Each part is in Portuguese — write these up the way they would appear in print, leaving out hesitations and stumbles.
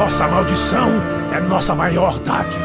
Nossa maldição é nossa maior dádiva.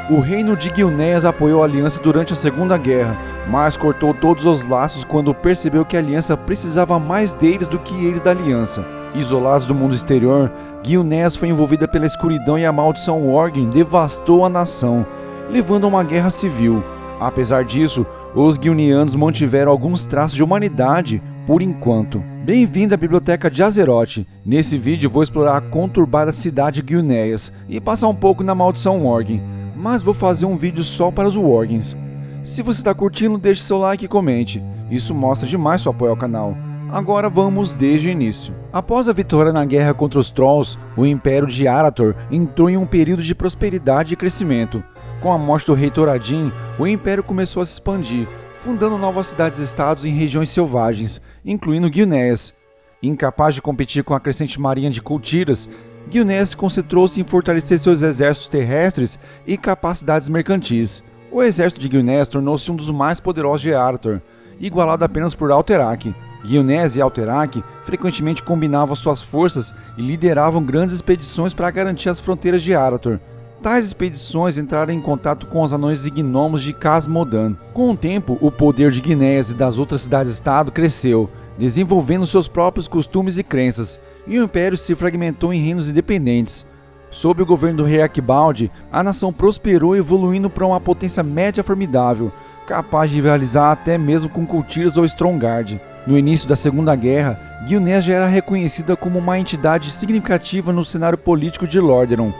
O reino de Gilneas apoiou a aliança durante a Segunda Guerra, mas cortou todos os laços quando percebeu que a aliança precisava mais deles do que eles da aliança. Isolados do mundo exterior, Gilneas foi envolvida pela escuridão e a maldição Worgen devastou a nação, levando a uma guerra civil. Apesar disso, os Gilneanos mantiveram alguns traços de humanidade por enquanto. Bem-vindo à Biblioteca de Azeroth. Nesse vídeo vou explorar a conturbada cidade de Gilneas e passar um pouco na maldição Worgen, mas vou fazer um vídeo só para os Worgens. Se você está curtindo, deixe seu like e comente, isso mostra demais seu apoio ao canal. Agora vamos desde o início. Após a vitória na guerra contra os Trolls, o Império de Arathor entrou em um período de prosperidade e crescimento. Com a morte do rei Thoradin, o Império começou a se expandir, fundando novas cidades-estados em regiões selvagens, incluindo Gilneas. Incapaz de competir com a crescente marinha de Kultiras, Gilneas concentrou-se em fortalecer seus exércitos terrestres e capacidades mercantis. O exército de Gilneas tornou-se um dos mais poderosos de Arathor, igualado apenas por Alterac. Gilneas e Alterac frequentemente combinavam suas forças e lideravam grandes expedições para garantir as fronteiras de Arathor. Tais expedições entraram em contato com os anões e gnomos de Khaz-Modan. Com o tempo, o poder de Gilneas e das outras cidades-estado cresceu, desenvolvendo seus próprios costumes e crenças, e o Império se fragmentou em reinos independentes. Sob o governo do rei Arquibaldi, a nação prosperou, evoluindo para uma potência média formidável, capaz de rivalizar até mesmo com Kultiras ou Stromgarde. No início da Segunda Guerra, Gilneas já era reconhecida como uma entidade significativa no cenário político de Lordaeron.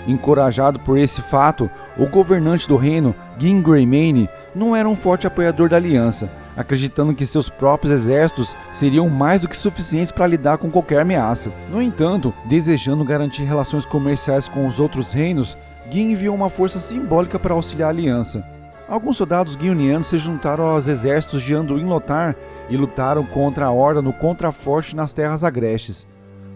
Encorajado por esse fato, o governante do reino, Gin Greymane, não era um forte apoiador da aliança, acreditando que seus próprios exércitos seriam mais do que suficientes para lidar com qualquer ameaça. No entanto, desejando garantir relações comerciais com os outros reinos, Gin enviou uma força simbólica para auxiliar a aliança. Alguns soldados guionianos se juntaram aos exércitos de Anduin Lothar e lutaram contra a Horda no contraforte nas Terras Agrestes.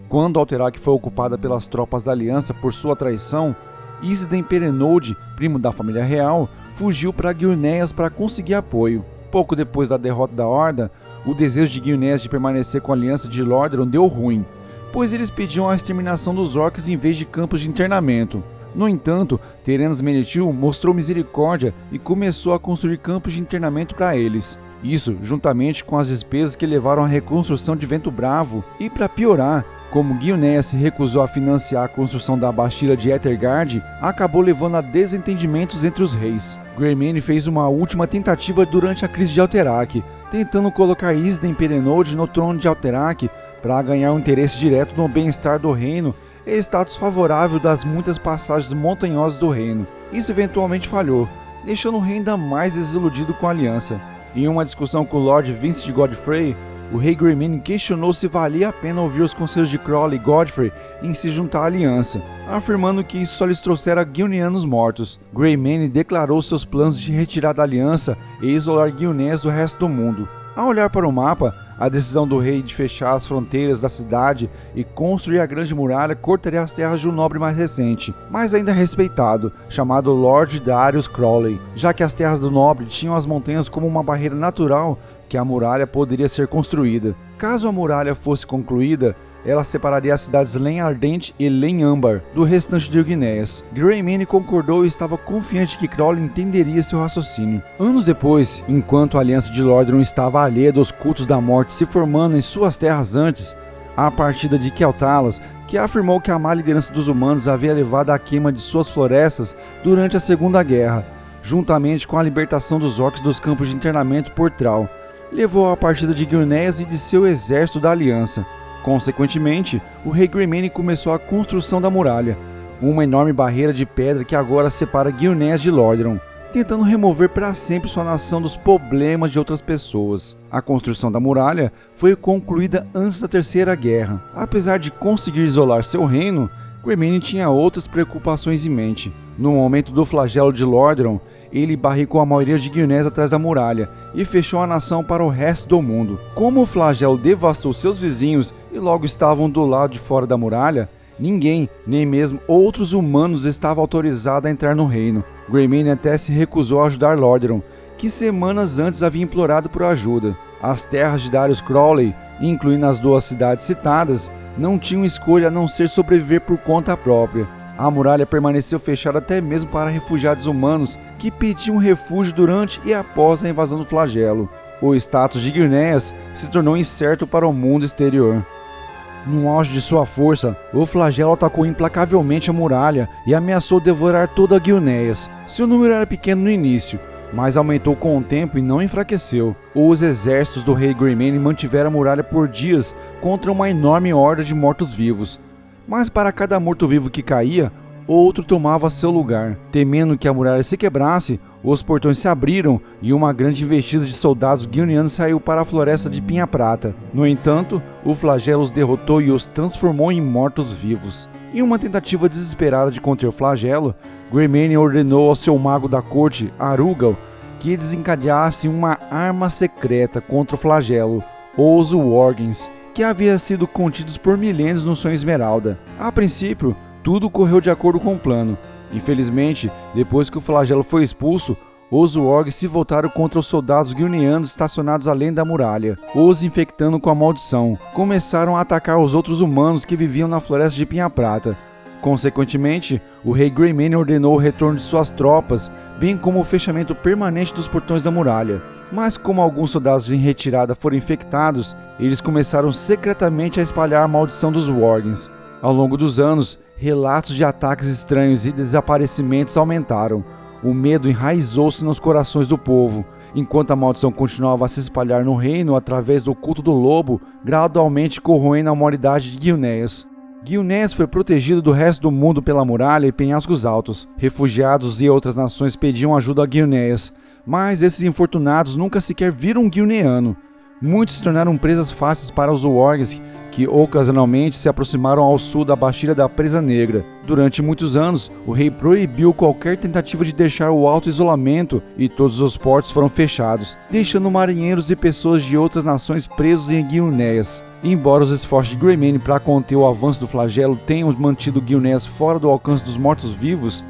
Quando Alterac foi ocupada pelas tropas da aliança por sua traição, Isiden Perenode, primo da família real, fugiu para Gilneas para conseguir apoio. Pouco depois da derrota da Horda, o desejo de Gilneas de permanecer com a aliança de Lordaeron deu ruim, pois eles pediam a exterminação dos orcs em vez de campos de internamento. No entanto, Terenas Menethil mostrou misericórdia e começou a construir campos de internamento para eles. Isso, juntamente com as despesas que levaram à reconstrução de Vento Bravo, e para piorar, como Gilneas se recusou a financiar a construção da Bastilha de Ethergard, acabou levando a desentendimentos entre os reis. Greymane fez uma última tentativa durante a crise de Alterac, tentando colocar Isiden Perenode no trono de Alterac para ganhar um interesse direto no bem-estar do reino e status favorável das muitas passagens montanhosas do reino. Isso eventualmente falhou, deixando o rei ainda mais desiludido com a aliança. Em uma discussão com o Lord Vincent Godfrey, o rei Greymane questionou se valia a pena ouvir os conselhos de Crowley e Godfrey em se juntar à aliança, afirmando que isso só lhes trouxera Gilneanos mortos. Greymane declarou seus planos de retirar da aliança e isolar Gilneas do resto do mundo. Ao olhar para o mapa, a decisão do rei de fechar as fronteiras da cidade e construir a Grande Muralha cortaria as terras de um nobre mais recente, mas ainda respeitado, chamado Lord Darius Crowley, já que as terras do nobre tinham as montanhas como uma barreira natural que a muralha poderia ser construída. Caso a muralha fosse concluída, ela separaria as cidades Len Ardente e Len Âmbar do restante de Gilneas. Greymane concordou e estava confiante que Crowley entenderia seu raciocínio. Anos depois, enquanto a aliança de Lordaeron estava alheia dos cultos da morte se formando em suas terras antes, a partida de Keltalas, que afirmou que a má liderança dos humanos havia levado à queima de suas florestas durante a Segunda Guerra, juntamente com a libertação dos orcs dos campos de internamento por Thrall, levou à partida de Gilneas e de seu exército da aliança. Consequentemente, o rei Greymane começou a construção da muralha, uma enorme barreira de pedra que agora separa Gilneas de Lordaeron, tentando remover para sempre sua nação dos problemas de outras pessoas. A construção da muralha foi concluída antes da Terceira Guerra. Apesar de conseguir isolar seu reino, Greymane tinha outras preocupações em mente. No momento do flagelo de Lordaeron, ele barricou a maioria de Gilneas atrás da muralha e fechou a nação para o resto do mundo. Como o flagelo devastou seus vizinhos e logo estavam do lado de fora da muralha, ninguém, nem mesmo outros humanos, estava autorizado a entrar no reino. Greymane até se recusou a ajudar Lordaeron, que semanas antes havia implorado por ajuda. As terras de Darius Crowley, incluindo as duas cidades citadas, não tinham escolha a não ser sobreviver por conta própria. A muralha permaneceu fechada até mesmo para refugiados humanos que pediam refúgio durante e após a invasão do flagelo. O status de Guinéas se tornou incerto para o mundo exterior. No auge de sua força, o flagelo atacou implacavelmente a muralha e ameaçou devorar toda a Guinéas. Seu número era pequeno no início, mas aumentou com o tempo e não enfraqueceu. Os exércitos do rei Greymane mantiveram a muralha por dias contra uma enorme horda de mortos-vivos. Mas para cada morto-vivo que caía, outro tomava seu lugar. Temendo que a muralha se quebrasse, os portões se abriram e uma grande investida de soldados guineanos saiu para a floresta de Pinha Prata. No entanto, o flagelo os derrotou e os transformou em mortos-vivos. Em uma tentativa desesperada de conter o flagelo, Greymane ordenou ao seu mago da corte, Arugal, que desencadeasse uma arma secreta contra o flagelo, os Worgens, que havia sido contidos por milênios no Sonho Esmeralda. A princípio, tudo correu de acordo com o plano. Infelizmente, depois que o flagelo foi expulso, os Worgens se voltaram contra os soldados guineanos estacionados além da muralha, os infectando com a maldição. Começaram a atacar os outros humanos que viviam na floresta de Pinha Prata. Consequentemente, o rei Greymane ordenou o retorno de suas tropas, bem como o fechamento permanente dos portões da muralha. Mas como alguns soldados em retirada foram infectados, eles começaram secretamente a espalhar a maldição dos Worgens. Ao longo dos anos, relatos de ataques estranhos e desaparecimentos aumentaram. O medo enraizou-se nos corações do povo. Enquanto a maldição continuava a se espalhar no reino através do culto do lobo, gradualmente corroendo a humanidade de Guinéas. Guinéas foi protegido do resto do mundo pela muralha e penhascos altos. Refugiados e outras nações pediam ajuda a Guinéas, mas esses infortunados nunca sequer viram um guineano. Muitos se tornaram presas fáceis para os Worgens, que ocasionalmente se aproximaram ao sul da Baixilha da Presa Negra. Durante muitos anos, o rei proibiu qualquer tentativa de deixar o alto isolamento e todos os portos foram fechados, deixando marinheiros e pessoas de outras nações presos em Guinéas. Embora os esforços de Greymane para conter o avanço do flagelo tenham mantido Guinéas fora do alcance dos mortos-vivos,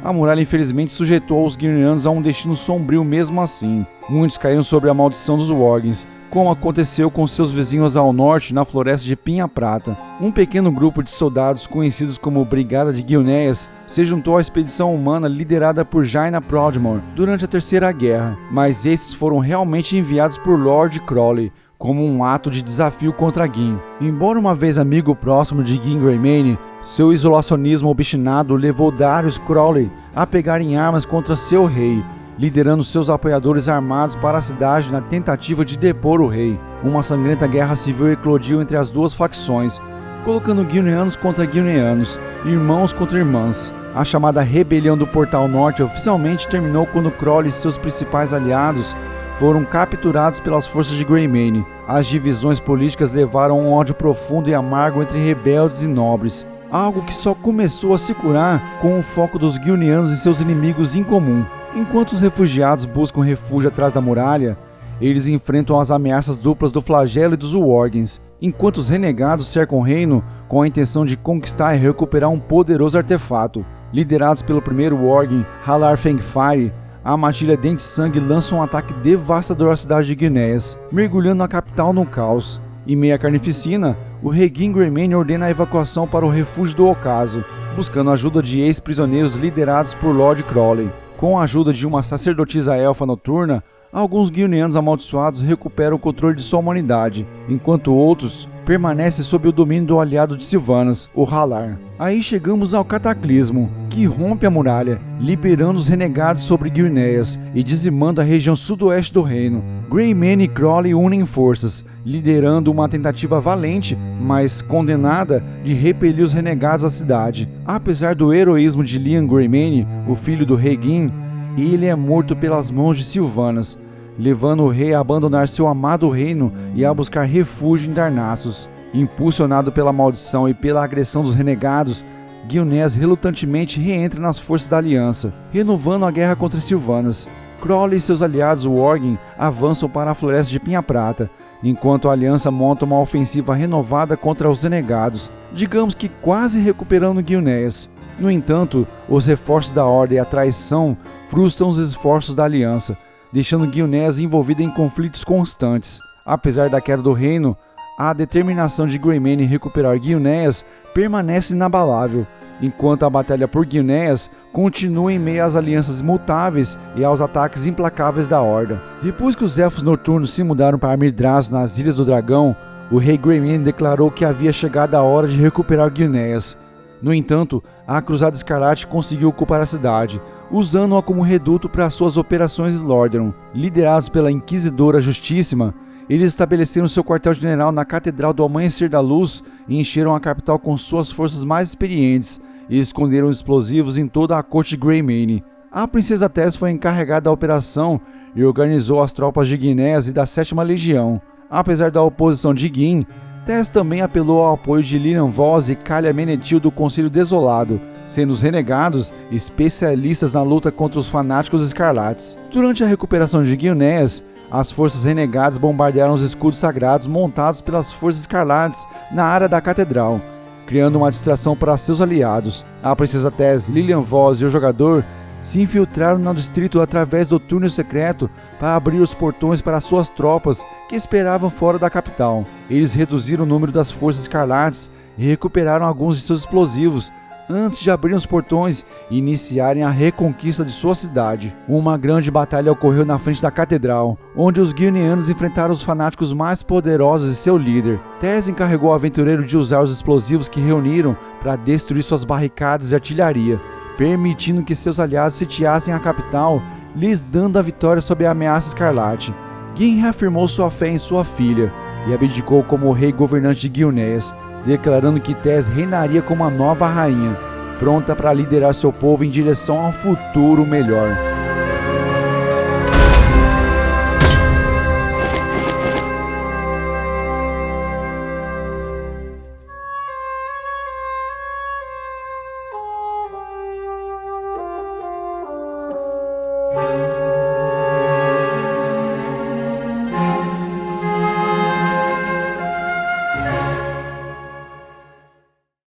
a muralha infelizmente sujeitou os guineanos a um destino sombrio mesmo assim. Muitos caíram sobre a maldição dos Worgens, como aconteceu com seus vizinhos ao norte na floresta de Pinha Prata. Um pequeno grupo de soldados conhecidos como Brigada de Guinéas se juntou à expedição humana liderada por Jaina Proudmoore durante a Terceira Guerra, mas esses foram realmente enviados por Lord Crowley como um ato de desafio contra Guin. Embora uma vez amigo próximo de Guin Greymane, seu isolacionismo obstinado levou Darius Crowley a pegar em armas contra seu rei, liderando seus apoiadores armados para a cidade na tentativa de depor o rei. Uma sangrenta guerra civil eclodiu entre as duas facções, colocando guineanos contra guineanos, irmãos contra irmãs. A chamada Rebelião do Portal Norte oficialmente terminou quando Crowley e seus principais aliados foram capturados pelas forças de Greymane. As divisões políticas levaram a um ódio profundo e amargo entre rebeldes e nobres, algo que só começou a se curar com o foco dos guineanos e seus inimigos em comum. Enquanto os refugiados buscam refúgio atrás da muralha, eles enfrentam as ameaças duplas do flagelo e dos Worgens, enquanto os renegados cercam o reino com a intenção de conquistar e recuperar um poderoso artefato. Liderados pelo primeiro Worgen, Halar Fengfire, a matilha Dente Sangue lança um ataque devastador à cidade de Guinéas, mergulhando a capital no caos. Em meio à carnificina, o rei Guin Greymane ordena a evacuação para o refúgio do ocaso, buscando a ajuda de ex-prisioneiros liderados por Lord Crowley. Com a ajuda de uma sacerdotisa elfa noturna, alguns guineanos amaldiçoados recuperam o controle de sua humanidade, enquanto outros permanecem sob o domínio do aliado de Sylvanas, o Halar. Aí chegamos ao Cataclismo, que rompe a muralha, liberando os renegados sobre Guinéas e dizimando a região sudoeste do reino. Greymane e Crowley unem forças, liderando uma tentativa valente, mas condenada, de repelir os renegados à cidade. Apesar do heroísmo de Liam Greymane, o filho do rei Guin, ele é morto pelas mãos de Sylvanas, levando o rei a abandonar seu amado reino e a buscar refúgio em Darnassus. Impulsionado pela maldição e pela agressão dos renegados, Guinéas relutantemente reentra nas forças da aliança, renovando a guerra contra Sylvanas. Crowley e seus aliados Worgen avançam para a floresta de Pinha Prata, enquanto a aliança monta uma ofensiva renovada contra os renegados, digamos que quase recuperando Guinéas. No entanto, os reforços da Ordem e a traição frustram os esforços da aliança, deixando Guinéas envolvida em conflitos constantes. Apesar da queda do reino, a determinação de Greymane em recuperar Gilneas permanece inabalável, enquanto a batalha por Gilneas continua em meio às alianças imutáveis e aos ataques implacáveis da Horda. Depois que os Elfos Noturnos se mudaram para Mirdrazo nas Ilhas do Dragão, o rei Greymane declarou que havia chegado a hora de recuperar Gilneas. No entanto, a Cruzada Escarlate conseguiu ocupar a cidade, usando-a como reduto para suas operações em Lordaeron. Liderados pela Inquisidora Justíssima, eles estabeleceram seu quartel-general na Catedral do Amanhecer da Luz e encheram a capital com suas forças mais experientes e esconderam explosivos em toda a corte de Greymane. A princesa Tess foi encarregada da operação e organizou as tropas de Gilneas e da 7ª Legião. Apesar da oposição de Gin, Tess também apelou ao apoio de Lilian Voss e Calia Menethil do Conselho Desolado, sendo os renegados especialistas na luta contra os fanáticos escarlates. Durante a recuperação de Gilneas, as forças renegadas bombardearam os escudos sagrados montados pelas forças escarlates na área da catedral, criando uma distração para seus aliados. A princesa Tess, Lilian Voss e o jogador se infiltraram no distrito através do túnel secreto para abrir os portões para suas tropas que esperavam fora da capital. Eles reduziram o número das forças escarlates e recuperaram alguns de seus explosivos antes de abrirem os portões e iniciarem a reconquista de sua cidade. Uma grande batalha ocorreu na frente da catedral, onde os Gilneanos enfrentaram os fanáticos mais poderosos e seu líder. Tess encarregou o aventureiro de usar os explosivos que reuniram para destruir suas barricadas e artilharia, permitindo que seus aliados sitiassem a capital, lhes dando a vitória sobre a ameaça escarlate. Gin reafirmou sua fé em sua filha e abdicou como rei governante de Gilneas, declarando que Tess reinaria como a nova rainha, pronta para liderar seu povo em direção a um futuro melhor.